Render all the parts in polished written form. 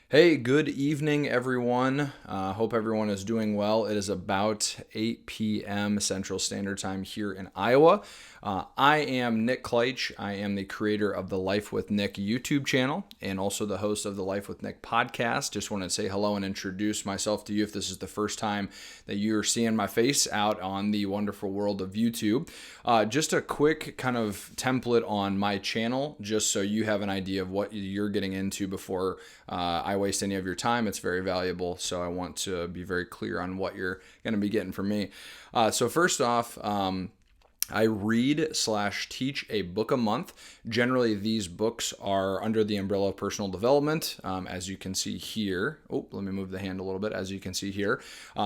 Hey, good evening, everyone. Hope everyone is doing well. It is about 8 p.m. Central Standard Time here in Iowa. I am Nick Kleitch. I am the creator of the Life with Nick YouTube channel and also the host of the Life with Nick podcast. Just want to say hello and introduce myself to you if this is the first time that you're seeing my face out on the wonderful world of YouTube. Just a quick kind of template on my channel, just so you have an idea of what you're getting into before I waste any of your time. It's very valuable, so I want to be very clear on what you're going to be getting from me. So first off, I read/teach a book a month. Generally, these books are under the umbrella of personal development, as you can see here. Oh, let me move the hand a little bit. As you can see here,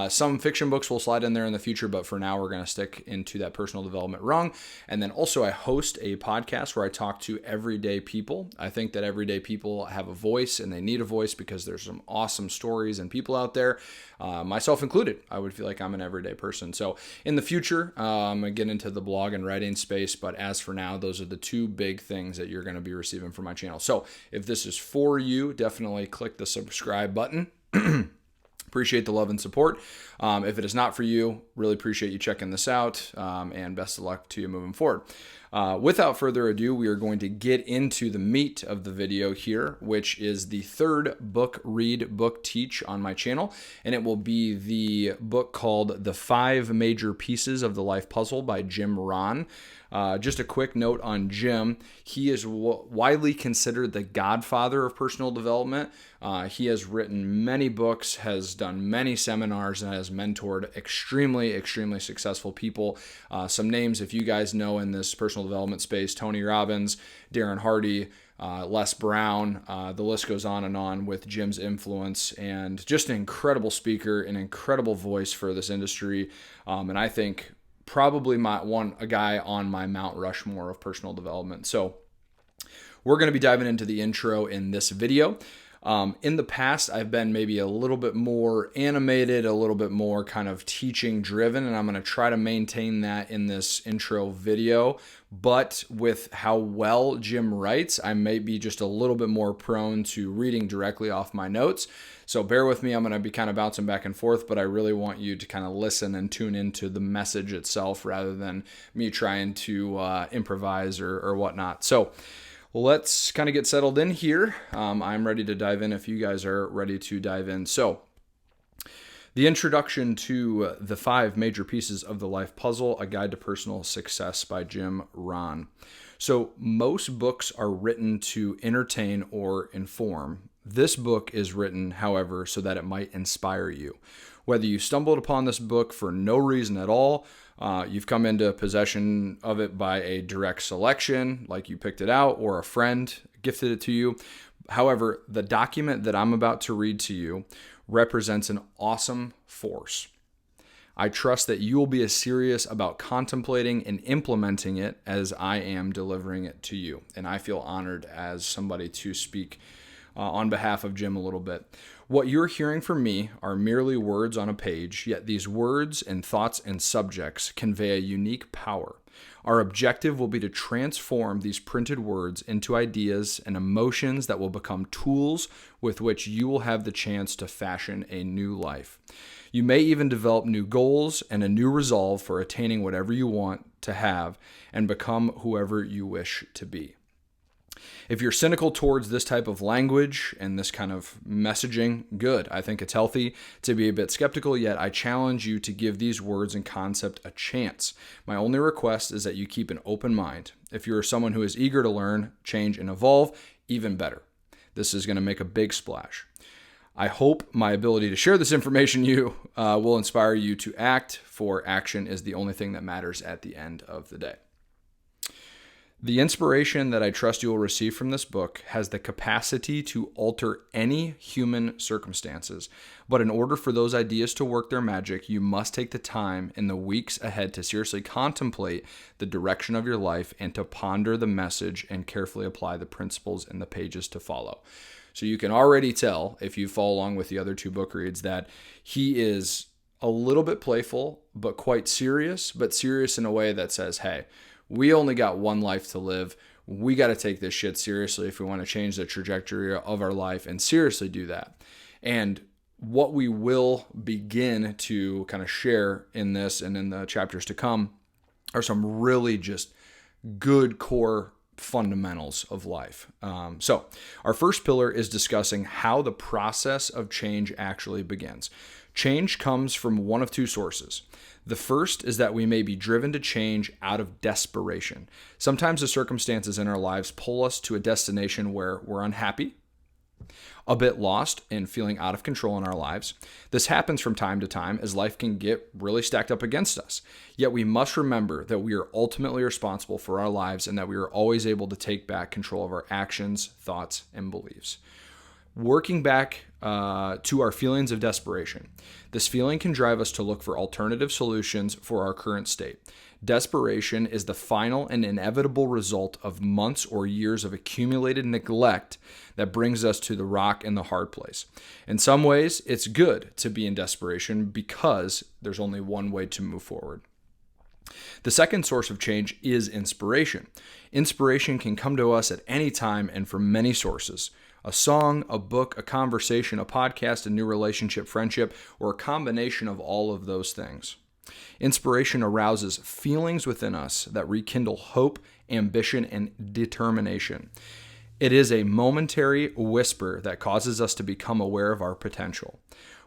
some fiction books will slide in there in the future, but for now, we're going to stick into that personal development rung. And then also, I host a podcast where I talk to everyday people. I think that everyday people have a voice, and they need a voice because there's some awesome stories and people out there, myself included. I would feel like I'm an everyday person. So in the future, I'm going to get into the blog and writing space, but as for now, those are the two big things that you're going to be receiving from my channel. So if this is for you, definitely click the subscribe button. Appreciate the love and support. If it is not for you, really appreciate you checking this out, and best of luck to you moving forward. Without further ado, we are going to get into the meat of the video here, which is the third book read, book teach on my channel, and it will be the book called The 5 Major Pieces of the Life Puzzle by Jim Rohn. Just a quick note on Jim. He is widely considered the godfather of personal development. He has written many books, has done many seminars, and has mentored extremely successful people. Some names, if you guys know in this personal development space: Tony Robbins, Darren Hardy, Les Brown, the list goes on and on with Jim's influence, and just an incredible speaker, an incredible voice for this industry. And I think probably a guy on my Mount Rushmore of personal development. So we're going to be diving into the intro in this video. In the past, I've been maybe a little bit more animated, a little bit more kind of teaching driven, and I'm going to try to maintain that in this intro video. But with how well Jim writes, I may be just a little bit more prone to reading directly off my notes. So bear with me, I'm going to be kind of bouncing back and forth, but I really want you to kind of listen and tune into the message itself rather than me trying to improvise or whatnot. So let's kind of get settled in here. I'm ready to dive in if you guys are ready to dive in. So the introduction to The 5 Major Pieces of the Life Puzzle, A Guide to Personal Success by Jim Rohn. So most books are written to entertain or inform. This book is written, however, so that it might inspire you. Whether you stumbled upon this book for no reason at all, you've come into possession of it by a direct selection, like you picked it out, or a friend gifted it to you. However, the document that I'm about to read to you represents an awesome force. I trust that you will be as serious about contemplating and implementing it as I am delivering it to you. And I feel honored as somebody to speak on behalf of Jim a little bit. What you're hearing from me are merely words on a page, yet these words and thoughts and subjects convey a unique power. Our objective will be to transform these printed words into ideas and emotions that will become tools with which you will have the chance to fashion a new life. You may even develop new goals and a new resolve for attaining whatever you want to have and become whoever you wish to be. If you're cynical towards this type of language and this kind of messaging, good. I think it's healthy to be a bit skeptical, yet I challenge you to give these words and concept a chance. My only request is that you keep an open mind. If you're someone who is eager to learn, change, and evolve, even better. This is going to make a big splash. I hope my ability to share this information will inspire you to act, for action is the only thing that matters at the end of the day. The inspiration that I trust you will receive from this book has the capacity to alter any human circumstances. But in order for those ideas to work their magic, you must take the time in the weeks ahead to seriously contemplate the direction of your life and to ponder the message and carefully apply the principles in the pages to follow. So you can already tell, if you follow along with the other two book reads, that he is a little bit playful, but quite serious, but serious in a way that says, hey, we only got one life to live. we got to take this shit seriously if we want to change the trajectory of our life and seriously do that. And what we will begin to kind of share in this and in the chapters to come are some really just good core fundamentals of life. So our first pillar is discussing how the process of change actually begins. Change comes from one of two sources. The first is that we may be driven to change out of desperation. Sometimes the circumstances in our lives pull us to a destination where we're unhappy, a bit lost, and feeling out of control in our lives. This happens from time to time as life can get really stacked up against us. Yet we must remember that we are ultimately responsible for our lives and that we are always able to take back control of our actions, thoughts, and beliefs. Working back to our feelings of desperation. This feeling can drive us to look for alternative solutions for our current state. Desperation is the final and inevitable result of months or years of accumulated neglect that brings us to the rock and the hard place. In some ways, it's good to be in desperation because there's only one way to move forward. The second source of change is inspiration. Inspiration can come to us at any time and from many sources. A song, a book, a conversation, a podcast, a new relationship, friendship, or a combination of all of those things. Inspiration arouses feelings within us that rekindle hope, ambition, and determination. It is a momentary whisper that causes us to become aware of our potential.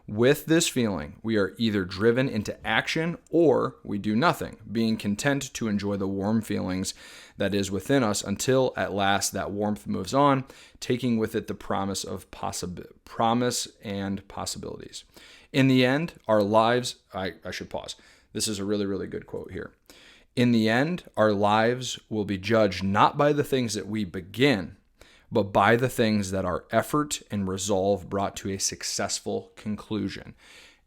With this feeling, we are either driven into action or we do nothing, being content to enjoy the warm feelings that is within us until at last that warmth moves on, taking with it the promise and possibilities. In the end, our lives, I should pause. This is a really, really good quote here. In the end, our lives will be judged not by the things that we begin, but by the things that our effort and resolve brought to a successful conclusion.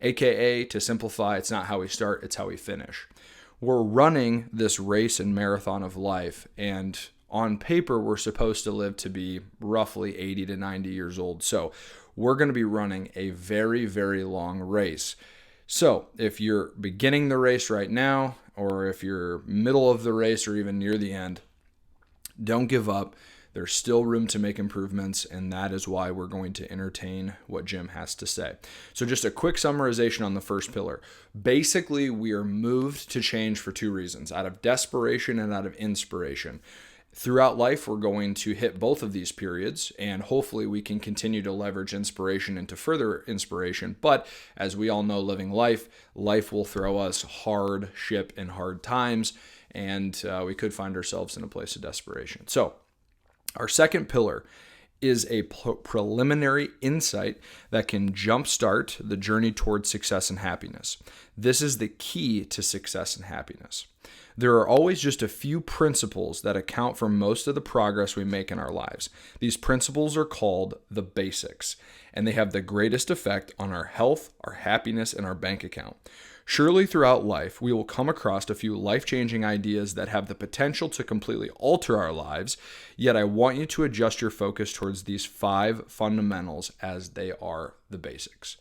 AKA, to simplify, it's not how we start, it's how we finish. We're running this race and marathon of life, and on paper, we're supposed to live to be roughly 80 to 90 years old. So we're going to be running a very, very long race. So if you're beginning the race right now, or if you're middle of the race or even near the end, don't give up. There's still room to make improvements, and that is why we're going to entertain what Jim has to say. So just a quick summarization on the first pillar. Basically, we are moved to change for two reasons, out of desperation and out of inspiration. Throughout life, we're going to hit both of these periods, and hopefully we can continue to leverage inspiration into further inspiration. But as we all know, living life will throw us hardship and hard times, and we could find ourselves in a place of desperation. So our second pillar is a preliminary insight that can jumpstart the journey towards success and happiness. This is the key to success and happiness. There are always just a few principles that account for most of the progress we make in our lives. These principles are called the basics, and they have the greatest effect on our health, our happiness, and our bank account. Surely throughout life, we will come across a few life-changing ideas that have the potential to completely alter our lives, yet I want you to adjust your focus towards these 5 fundamentals as they are the basics.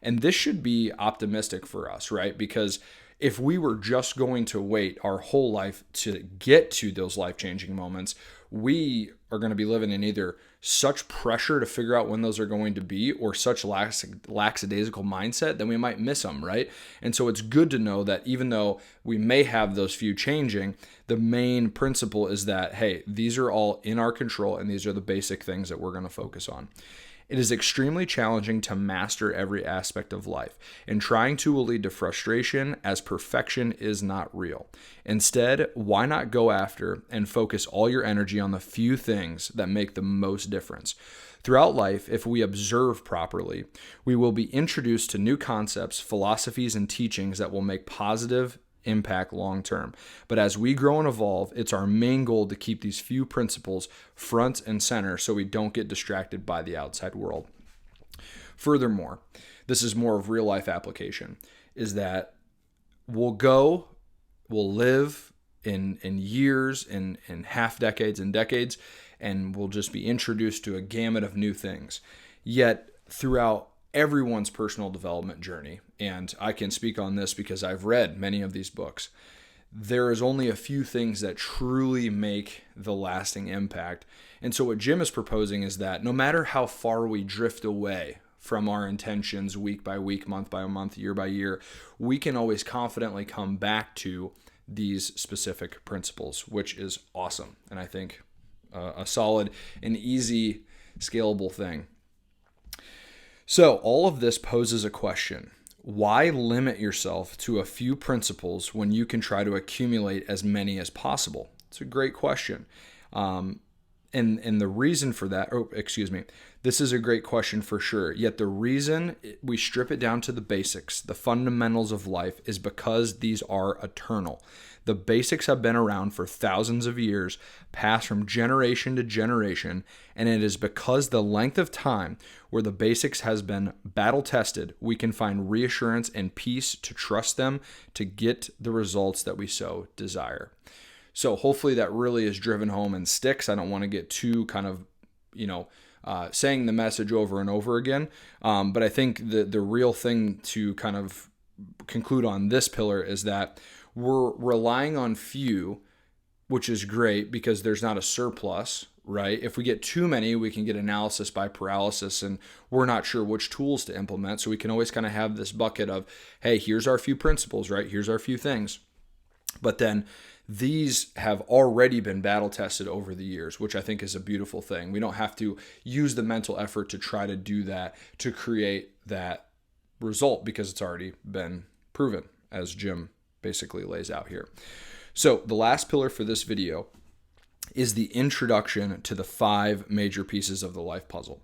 And this should be optimistic for us, right? Because if we were just going to wait our whole life to get to those life-changing moments, we are going to be living in either such pressure to figure out when those are going to be or such lackadaisical mindset that we might miss them, right? And so it's good to know that even though we may have those few changing, the main principle is that, hey, these are all in our control and these are the basic things that we're going to focus on. It is extremely challenging to master every aspect of life, and trying to will lead to frustration as perfection is not real. Instead, why not go after and focus all your energy on the few things that make the most difference? Throughout life, if we observe properly, we will be introduced to new concepts, philosophies, and teachings that will make positive impact long term. But as we grow and evolve, it's our main goal to keep these few principles front and center so we don't get distracted by the outside world. Furthermore, this is more of real life application, is that we'll live in years, in half decades and decades, and we'll just be introduced to a gamut of new things. Yet throughout everyone's personal development journey, and I can speak on this because I've read many of these books, there is only a few things that truly make the lasting impact. And so what Jim is proposing is that no matter how far we drift away from our intentions week by week, month by month, year by year, we can always confidently come back to these specific principles, which is awesome. And I think a solid and easy scalable thing. So all of this poses a question. Why limit yourself to a few principles when you can try to accumulate as many as possible? It's a great question. And the reason for that, this is a great question for sure. Yet the reason we strip it down to the basics, the fundamentals of life, is because these are eternal. The basics have been around for thousands of years, passed from generation to generation, and it is because the length of time where the basics has been battle tested, we can find reassurance and peace to trust them to get the results that we so desire. So hopefully that really is driven home and sticks. I don't want to get too kind of, saying the message over and over again. But I think the real thing to kind of conclude on this pillar is that we're relying on few, which is great because there's not a surplus, right? If we get too many, we can get analysis by paralysis and we're not sure which tools to implement. So we can always kind of have this bucket of, hey, here's our few principles, right? Here's our few things. But then these have already been battle tested over the years, which I think is a beautiful thing. We don't have to use the mental effort to try to do that, to create that result, because it's already been proven, as Jim basically lays out here. So the last pillar for this video is the introduction to the 5 major pieces of the life puzzle.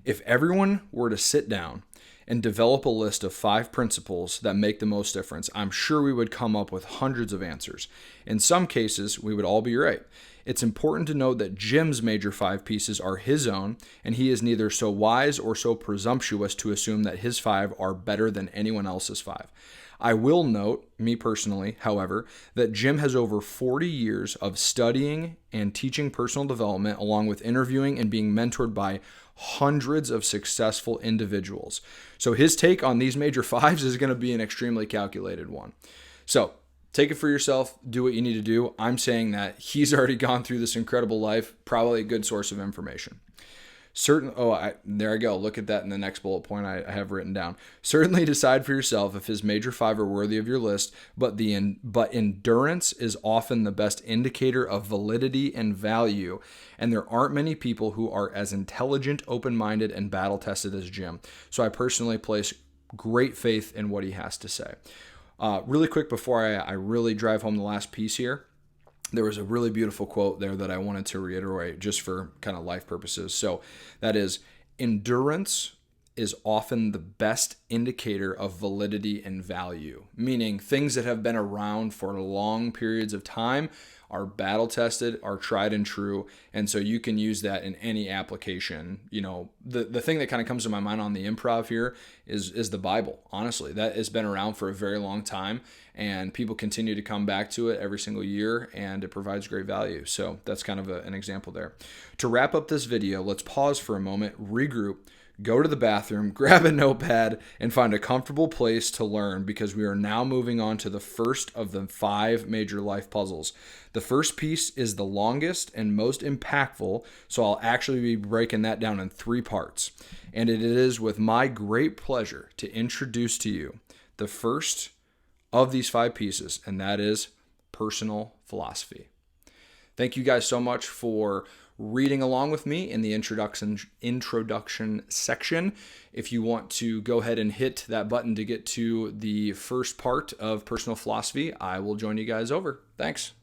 If everyone were to sit down and develop a list of 5 principles that make the most difference, I'm sure we would come up with hundreds of answers. In some cases, we would all be right. It's important to note that Jim's major 5 pieces are his own, and he is neither so wise or so presumptuous to assume that his 5 are better than anyone else's 5. I will note, me personally, however, that Jim has over 40 years of studying and teaching personal development, along with interviewing and being mentored by hundreds of successful individuals. So his take on these major 5s is going to be an extremely calculated one. So take it for yourself, do what you need to do. I'm saying that he's already gone through this incredible life, probably a good source of information. There I go. Look at that in the next bullet point I have written down. Certainly decide for yourself if his major 5 are worthy of your list, but endurance is often the best indicator of validity and value, and there aren't many people who are as intelligent, open-minded, and battle-tested as Jim. So I personally place great faith in what he has to say. Really quick before I really drive home the last piece here, there was a really beautiful quote there that I wanted to reiterate just for kind of life purposes. So that is, endurance is often the best indicator of validity and value, meaning things that have been around for long periods of time are battle tested, are tried and true. And so you can use that in any application. The thing that kind of comes to my mind on the improv here is the Bible. Honestly, that has been around for a very long time and people continue to come back to it every single year and it provides great value. So that's kind of an example there. To wrap up this video, let's pause for a moment, regroup, go to the bathroom, grab a notepad, and find a comfortable place to learn, because we are now moving on to the first of the 5 major life puzzles. The first piece is the longest and most impactful, so I'll actually be breaking that down in 3 parts. And it is with my great pleasure to introduce to you the first of these 5 pieces, and that is personal philosophy. Thank you guys so much for reading along with me in the introduction section. If you want to go ahead and hit that button to get to the first part of personal philosophy, I will join you guys over. Thanks.